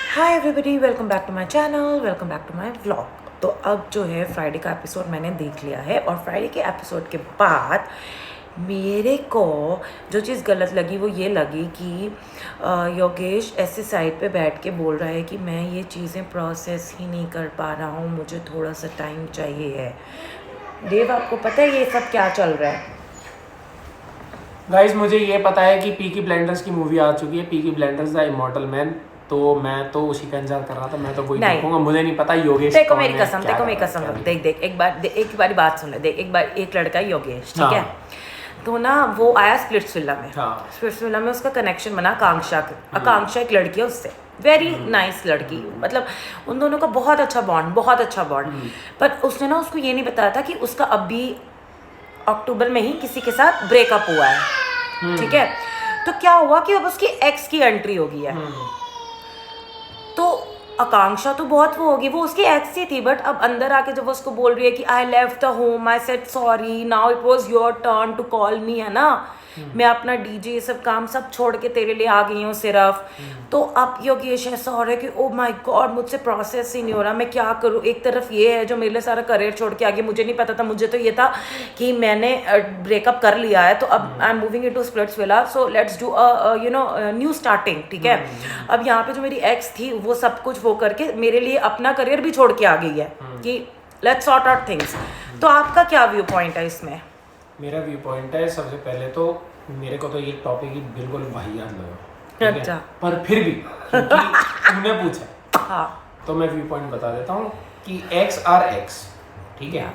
Hi everybody, welcome back to my channel, welcome back to my vlog. तो अब जो है फ्राइडे का एपिसोड मैंने देख लिया है और फ्राइडे के एपिसोड के बाद मेरे को जो चीज़ गलत लगी वो ये लगी कि योगेश ऐसे साइड पे बैठ के बोल रहा है कि मैं ये चीज़ें प्रोसेस ही नहीं कर पा रहा हूँ, मुझे थोड़ा सा टाइम चाहिए है। देव, आपको पता है ये सब क्या चल रहा है? गाइस, मुझे ये पता है कि पीकी ब्लाइंडर्स की मूवी आ चुकी है, Peaky blinders the immortal man. तो मैं तो उसी का इंतजार कर रहा था, मैं तो वही देखूंगा। मुझे नहीं पता योगेश देखो कौन मेरी है, कसम, देखो मेरी कसम, देख एक बार बात सुन ले। देख, एक बार एक लड़का है योगेश, ठीक है? तो ना वो आया स्प्लिट्सविला में। स्प्लिट्सविला में उसका कनेक्शन बना आकांक्षा एक लड़की है उससे, वेरी नाइस लड़की, मतलब उन दोनों का बहुत अच्छा बॉन्ड। पर उसने ना उसको ये नहीं बताया था कि उसका अभी अक्टूबर में ही किसी के साथ ब्रेकअप हुआ है, ठीक है? तो क्या हुआ कि अब उसकी एक्स की एंट्री हो गई है। तो आकांक्षा तो बहुत वो होगी, वो उसकी एक्स ही थी, बट अब अंदर आके जब वो उसको बोल रही है कि I left the home, I said sorry, now it was your turn to call me, है ना, मैं अपना डीजे ये सब काम सब छोड़ के तेरे लिए आ गई हूँ सिर्फ। तो अब योगेश ऐसा हो रहा है कि ओ माय गॉड, मुझसे प्रोसेस ही नहीं हो रहा, मैं क्या करूँ। एक तरफ ये है जो मेरे लिए सारा करियर छोड़ के आ गया, मुझे नहीं पता था, मुझे तो ये था कि मैंने ब्रेकअप कर लिया है, तो अब I am moving into Splitsvilla, so let's do new starting, ठीक है? अब यहाँ पे जो मेरी एक्स थी वो सब कुछ वो करके मेरे लिए अपना करियर भी छोड़ के आ गई है कि लेट्स सॉर्ट आउट थिंग्स। तो आपका क्या व्यू पॉइंट है इसमें? मेरा व्यू पॉइंट है, सबसे पहले तो मेरे को तो ये टॉपिक ही बिल्कुल वाहियात लगा, अच्छा, पर फिर भी क्योंकि तुमने पूछा, हाँ, तो मैं व्यू पॉइंट बता देता हूँ कि एक्स आर एक्स, ठीक है?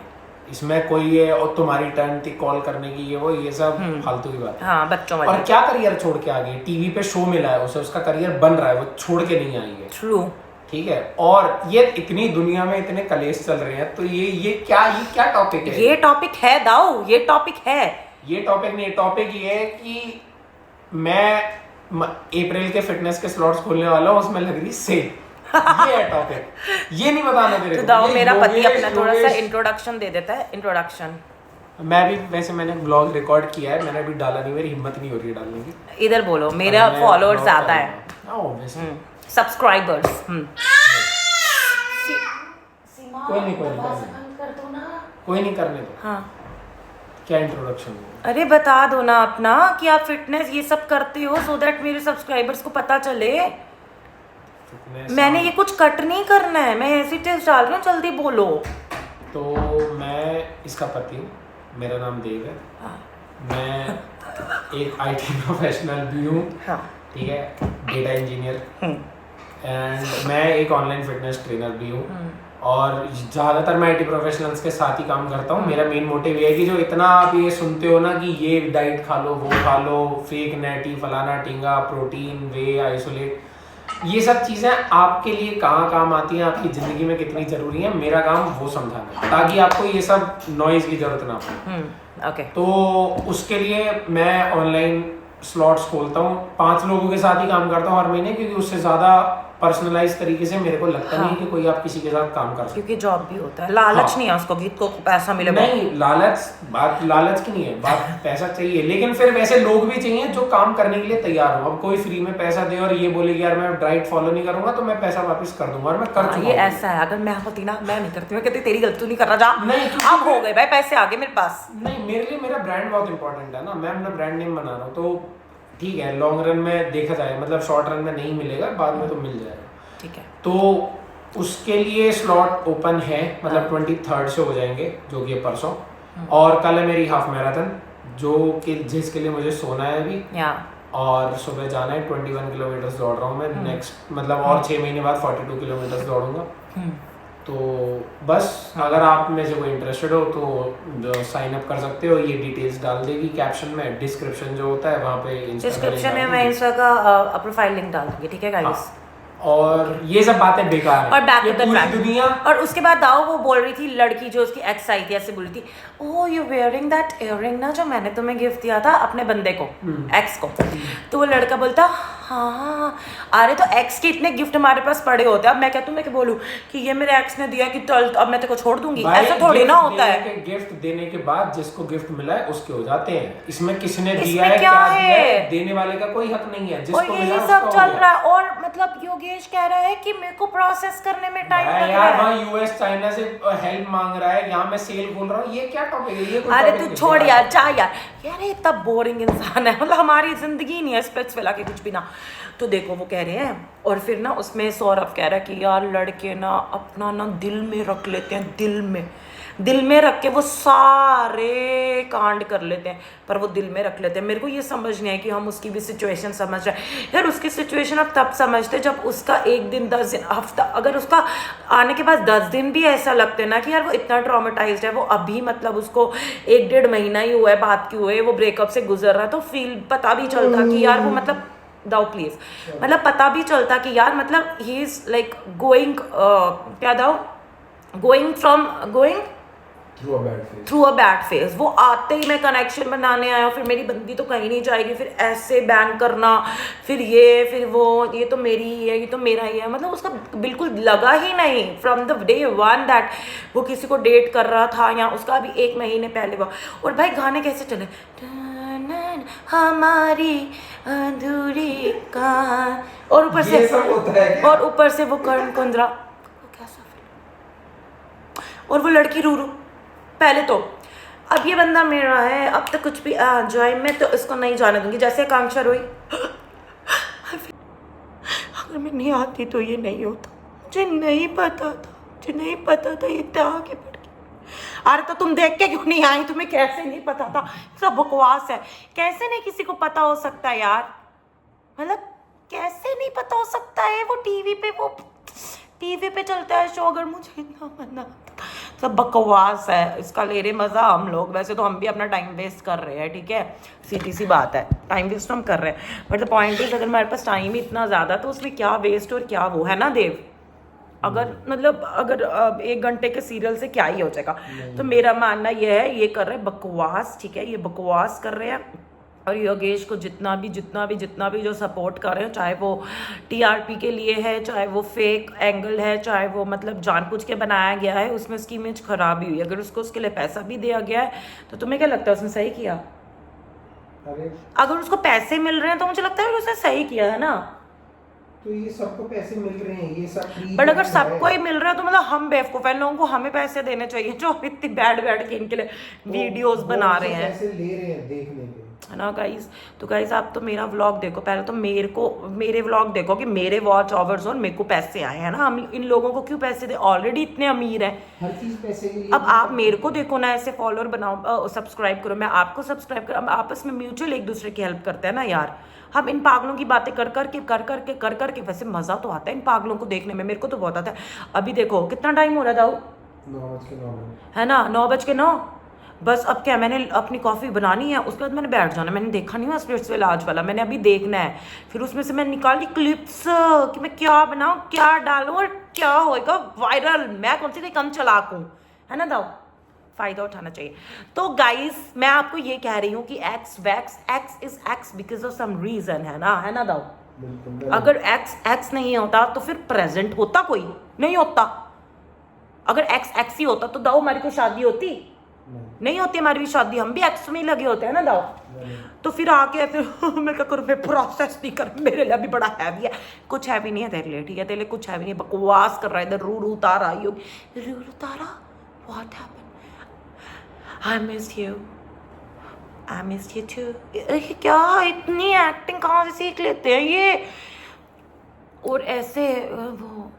इसमें कोई ये और तुम्हारी टर्न थी कॉल करने की, ये सब फालतू की बात है। हाँ, बच्चों वाली। और क्या करियर छोड़ के आ गई? टीवी पे शो मिला है उसे, उसका करियर बन रहा है, वो छोड़ के नहीं आई है। ट्रू, ठीक है? और ये इतनी दुनिया में इतने कलेश चल रहे हैं, तो ये क्या टॉपिक है? ये टॉपिक है दाऊ, ये टॉपिक है। ये टॉपिक नहीं, टॉपिक ये है कि मैं अप्रैल के फिटनेस के स्लॉट्स खोलने वाला हूँ, उसमें लग रही सेल। ये है टॉपिक, ये नहीं बताना तेरे तो को। दाऊ, मेरा पति अपना थोड़ा सा इंट्रोडक्शन दे देता है। इंट्रोडक्शन मैं भी वैसे मैंने ब्लॉग रिकॉर्ड किया है, मैंने अभी डाला नहीं, मेरी हिम्मत नहीं हो रही है डालने की। इधर बोलो, मेरा फॉलोअर्स ज्यादा है, सब्सक्राइबर्स। कोई नहीं करने दो। हाँ, क्या इंट्रोडक्शन? अरे बता दो ना अपना कि आप फिटनेस ये सब करते हो, सो दैट मेरे सब्सक्राइबर्स को पता चले। मैंने ये कुछ कट नहीं करना है, मैं ऐसी टेस्ट डाल रही हूँ, जल्दी बोलो। तो मैं इसका पति हूँ, मेरा नाम देव है। हाँ, मैं एक आईटी प्रोफेशनल भी हूँ, हाँ, ठीक है, डेटा इंजीनियर, एंड मैं एक ऑनलाइन फिटनेस ट्रेनर भी हूँ। और ज़्यादातर मैं आईटी प्रोफेशनल्स के साथ ही काम करता हूँ। मेरा मेन मोटिव ये है कि जो इतना आप ये सुनते हो ना कि ये डाइट खा लो, वो खा लो, फेक नेटी, फलाना टींगा, प्रोटीन, वे, आइसोलेट, ये सब चीज़ें आपके लिए कहाँ काम आती हैं, आपकी ज़िंदगी में कितनी ज़रूरी है, मेरा काम वो समझाना है, ताकि आपको ये सब नॉइज़ की ज़रूरत ना पड़े। ओके। तो उसके लिए मैं ऑनलाइन स्लॉट्स खोलता हूँ, 5 लोगों के साथ ही काम करता हूँ हर महीने, क्योंकि उससे ज़्यादा पर्सनलाइज तरीके से मेरे को लगता नहीं कि कोई आप किसी के साथ काम कर सकते, क्योंकि जॉब भी होता है, लालच नहीं है उसको गीत को पैसा मिले। नहीं, बात लालच की नहीं है, बात पैसा चाहिए, लेकिन फिर वैसे लोग भी चाहिए जो काम करने के लिए तैयार हो। अब कोई फ्री में पैसा दे और ये बोले कि यार मैं डाइट फॉलो नहीं करूंगा तो मैं पैसा वापस कर दूंगा, और मैं कर चुका ये ऐसा है, अगर मैं होती ना, मैं नहीं करती, मैं कहती तेरी गलती तू नहीं कर रहा, जा। नहीं, अब हो गए भाई, पैसे आ गए मेरे पास। नहीं, मेरे लिए मेरा ब्रांड बहुत इंपॉर्टेंट है ना, मैं अपना ब्रांड नेम बना रहा हूँ, तो ठीक है, लॉन्ग रन में देखा जाए, मतलब शॉर्ट रन में नहीं मिलेगा, बाद में तो मिल जाएगा, ठीक है? तो उसके लिए स्लॉट ओपन है, मतलब 23rd से हो जाएंगे, जो कि परसों, और कल है मेरी हाफ मैराथन, जो कि जिसके लिए मुझे सोना है अभी, और सुबह जाना है। 21 किलोमीटर दौड़ रहा हूँ मैं नेक्स्ट, मतलब और 6 महीने बाद 42 किलोमीटर दौड़ूंगा। तो बस, अगर आप में से कोई इंटरेस्टेड हो तो साइन अप कर सकते हो, ये डिटेल्स डाल देगी कैप्शन में, डिस्क्रिप्शन जो होता है वहाँ पे, डिस्क्रिप्शन में मैं इंस्टा का प्रोफाइल लिंक डाल दूंगी, ठीक है गाइस? और ये सब बातें बेकार और बैक है, टू द पूरी ट्रैक। दुनिया। और उसके बाद दाऊ वो बोल रही थी, लड़की जो उसकी एक्स आई थी, ऐसे बोली थी, oh you wearing that earring ना, जो मैंने तुम्हें गिफ्ट दिया था अपने बंदे को, एक्स को। तो वो लड़का बोलता, हाँ, अरे तो एक्स के इतने गिफ्ट हमारे पास पड़े होते हैं, अब मैं क्या तुम्हें क्या बोलूँ कि ये मेरे एक्स ने दिया कि चल अब मैं तेरे को छोड़ दूंगी, ऐसा थोड़ी ना होता है। गिफ्ट देने के बाद जिसको गिफ्ट मिला है उसके हो जाते हैं, इसमें किसने इसमें दिया है, क्या क्या दिया है? है, देने वाले का कोई हक नहीं है, जिसको और मिला यही उसका सब हो चल गया। रहा है। और मैं मतलब योगेश कह रहा है कि मेरे को प्रोसेस करने में टाइम लग रहा यार है। वहाँ यूएस चाइना से हेल्प मांग रहा है, यहाँ मैं सेल खोल रहा हूँ, ये क्या टॉपिक है? ये कोई अरे topic तू नहीं छोड़ है यार, जा यार, यार ये इतना बोरिंग इंसान है, मतलब हमारी जिंदगी नहीं है स्पेक्स फैला के कुछ भी ना। तो देखो वो कह रहे हैं, और फिर ना उसमें सौरभ कह रहा है कि यार लड़के ना अपना ना दिल में रख लेते हैं, दिल में रख के वो सारे कांड कर लेते हैं, पर वो दिल में रख लेते हैं। मेरे को ये समझ नहीं है कि हम उसकी भी सिचुएशन समझ रहे हैं यार। उसकी सिचुएशन अब तब समझते जब उसका 1 दिन 10 दिन हफ्ता, अगर उसका आने के बाद 10 दिन भी ऐसा लगते ना कि यार वो इतना ट्रॉमेटाइज्ड है, वो अभी मतलब उसको 1-1.5 महीना ही हुआ है बात की हुए, वो ब्रेकअप से गुजर रहा है, तो फील पता भी चलता कि यार वो मतलब दाओ प्लीज, मतलब पता भी चलता कि यार मतलब ही इज लाइक गोइंग, क्या दाओ, going through a bad phase. वो आते ही मैं कनेक्शन बनाने आया, फिर मेरी बंदी तो कहीं नहीं जाएगी, फिर ऐसे बैन करना, फिर वो, ये तो मेरी ही है, ये तो मेरा ही है, मतलब उसका बिल्कुल लगा ही नहीं फ्रॉम द डे 1 दैट वो किसी को डेट कर रहा था, या उसका अभी 1 महीने पहले वो। और भाई गाने कैसे चले, हमारी अधूरी कहानी, और ऊपर से वो कर्ण कुंद्रा, और वो लड़की रूरू। पहले तो अब ये बंदा मेरा है, अब तो कुछ भी आ जाए मैं तो इसको नहीं जाने दूंगी, जैसे आकांक्षा रोई। अगर मैं नहीं आती तो ये नहीं होता, मुझे नहीं पता था ये इतना आगे बढ़ गया। अरे तो तुम देख के क्यों नहीं आई, तुम्हें कैसे नहीं पता था? सब बकवास है, कैसे नहीं किसी को पता हो सकता यार, मतलब कैसे नहीं पता हो सकता है? वो टीवी पे चलता है शो, अगर मुझे इतना मना आता, सब बकवास है, इसका ले रहे मज़ा हम लोग। वैसे तो हम भी अपना टाइम वेस्ट कर रहे हैं, ठीक है, सीधी सी बात है, टाइम वेस्ट हम कर रहे हैं, बट द पॉइंट इज अगर हमारे पास टाइम ही इतना ज़्यादा तो उसमें क्या वेस्ट और क्या वो है ना देव। अगर 1 घंटे के सीरियल से क्या ही हो जाएगा। तो मेरा मानना यह है, ये कर रहे हैं बकवास, ठीक है, ये बकवास कर रहे हैं। और योगेश को जितना भी जो सपोर्ट कर रहे हैं, चाहे वो टीआरपी के लिए है, चाहे वो फेक एंगल है, चाहे वो मतलब जानबूझ के बनाया गया है, उसमें उसकी इमेज खराब ही हुई। अगर उसको उसके लिए पैसा भी दिया गया है तो तुम्हें क्या लगता है उसने सही किया? अगर उसको पैसे मिल रहे हैं तो मुझे लगता है कि उसने सही किया है ना। तो ये सबको पैसे मिल रहे हैं, ये सब फ्री, बट अगर सबको ही मिल रहा है तो मतलब हम बेवकूफ है, लोगों को हमें पैसे देने चाहिए जो इतनी बैड के इनके लिए वीडियोस बना रहे हैं, पैसे ले रहे हैं देखने के, है ना गाइस। तो गाइस आप तो मेरा व्लॉग देखो, पहले तो मेरे व्लॉग देखो कि मेरे वॉच आवर्स और मेरे को पैसे आए हैं ना। हम इन लोगों को क्यों पैसे दे, ऑलरेडी इतने अमीर हैं, हर चीज पैसे के लिए। अब आप मेरे को देखो ना, ऐसे फॉलोअर बनाओ, सब्सक्राइब करो, मैं आपको सब्सक्राइब करो, हम आपस में म्यूचुअल एक दूसरे की हेल्प करते हैं ना यार। हम इन पागलों की बातें कर करके वैसे मजा तो आता है इन पागलों को देखने में, मेरे को तो बहुत आता है। अभी देखो कितना टाइम हो रहा था, 9:09 है ना, 9:09। बस अब क्या, मैंने अपनी कॉफ़ी बनानी है, उसके बाद मैंने बैठ जाना। मैंने देखा नहीं हुआ स्पिरिट्सविल आज वाला, मैंने अभी देखना है। फिर उसमें से मैं निकाली क्लिप्स कि मैं क्या बनाऊँ, क्या डालूँ और क्या होएगा वायरल। मैं कौन सी कोई कम चलाक हूँ, है ना दाऊ, फ़ायदा उठाना चाहिए। तो गाइस मैं आपको ये कह रही हूँ कि ex is ex because of some reason, है ना दाऊ। अगर एक्स नहीं होता तो फिर प्रेजेंट होता, कोई नहीं होता। अगर एक्स ही होता तो दाऊ हमारी कोई शादी होती नहीं होती, हमारी भी शादी, हम भी एक्स में ही लगे होते हैं ना दाऊ। तो फिर आके फिर मैं क्या करूँ, मैं प्रोसेस नहीं कर, मेरे लिए भी बड़ा हैवी है। कुछ हैवी नहीं है तेरे लिए, ठीक है, तेरे लिए कुछ हैवी नहीं है, बकवास कर रहा है इधर। रूरू तारा what happened, I missed you too. क्या इतनी एक्टिंग कहाँ से सीख लेते हैं ये? और ऐसे वो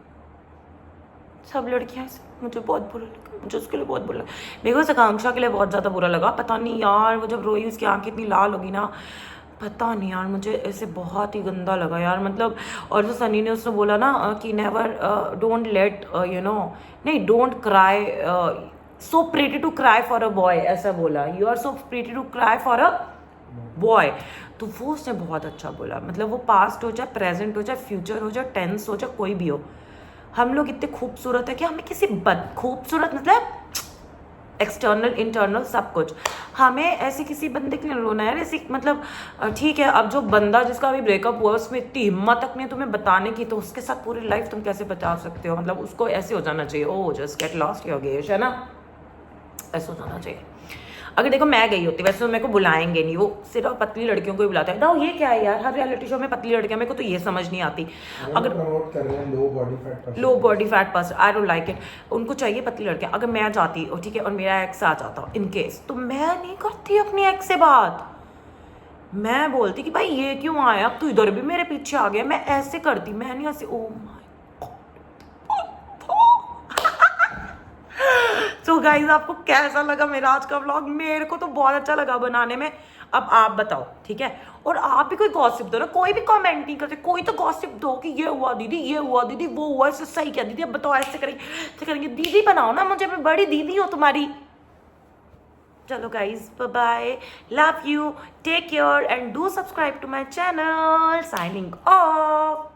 सब लड़कियां, मुझे बहुत बुरा लगा, मुझे उसके लिए बहुत बुरा लगा। मेरे को आकांक्षा के लिए बहुत ज़्यादा बुरा लगा। पता नहीं यार, वो जब रोई उसकी आंखें इतनी लाल होगी ना, पता नहीं यार, मुझे ऐसे बहुत ही गंदा लगा यार, मतलब। और जो सनी ने उसने बोला ना कि नेवर डोंट लेट नहीं, don't cry, so pretty to cry for a boy, ऐसा बोला। You are so pretty to cry for a boy. तो वो उसने बहुत अच्छा बोला, मतलब वो पास्ट हो चाहे प्रेजेंट हो चाहे फ्यूचर हो चाहे टेंस हो चाहे कोई भी हो, हम लोग इतने खूबसूरत है कि हमें किसी खूबसूरत मतलब एक्सटर्नल इंटरनल सब कुछ, हमें ऐसे किसी बंदे के लिए रोना है ऐसे, मतलब ठीक है। अब जो बंदा जिसका अभी ब्रेकअप हुआ उसमें इतनी हिम्मत तक नहीं तुम्हें बताने की, तो उसके साथ पूरी लाइफ तुम कैसे बचा सकते हो? मतलब उसको ऐसे हो जाना चाहिए, ओ जस्ट गेट लॉस्ट योगेश, है ना, ऐसे हो जाना चाहिए। अगर देखो मैं गई होती वैसे तो मेरे को बुलाएंगे नहीं, वो सिर्फ पतली लड़कियों को ही बुलाते हैं ना। ये क्या है यार, हर रियलिटी शो में पतली लड़कियां, मेरे को तो ये समझ नहीं आती। अगर प्रमोट कर रहे हैं low body fat person, I don't like it. उनको चाहिए पतली लड़कियां। अगर मैं जाती ठीक है और मेरा एक्स आ जाता इन केस, तो मैं नहीं करती अपनी एक्स से बात। मैं बोलती कि भाई ये क्यों आया, अब तू इधर भी मेरे पीछे आ गया। मैं ऐसे करती, मैं नहीं ऐसे। ओ माय सो गाइज, आपको कैसा लगा मेरा आज का व्लॉग? मेरे को तो बहुत अच्छा लगा बनाने में। अब आप बताओ, ठीक है? और आप भी कोई गॉसिप दो ना, कोई भी कमेंट नहीं करते, कोई तो गॉसिप दो कि ये हुआ दीदी, ये हुआ दीदी, वो हुआ, इससे सही क्या दीदी, अब बताओ ऐसे करेंगे, ऐसे करेंगे। दीदी बनाओ ना मुझे, मैं बड़ी दीदी हूँ तुम्हारी। चलो guys, bye bye, love you, take care and do subscribe to my channel. Signing of.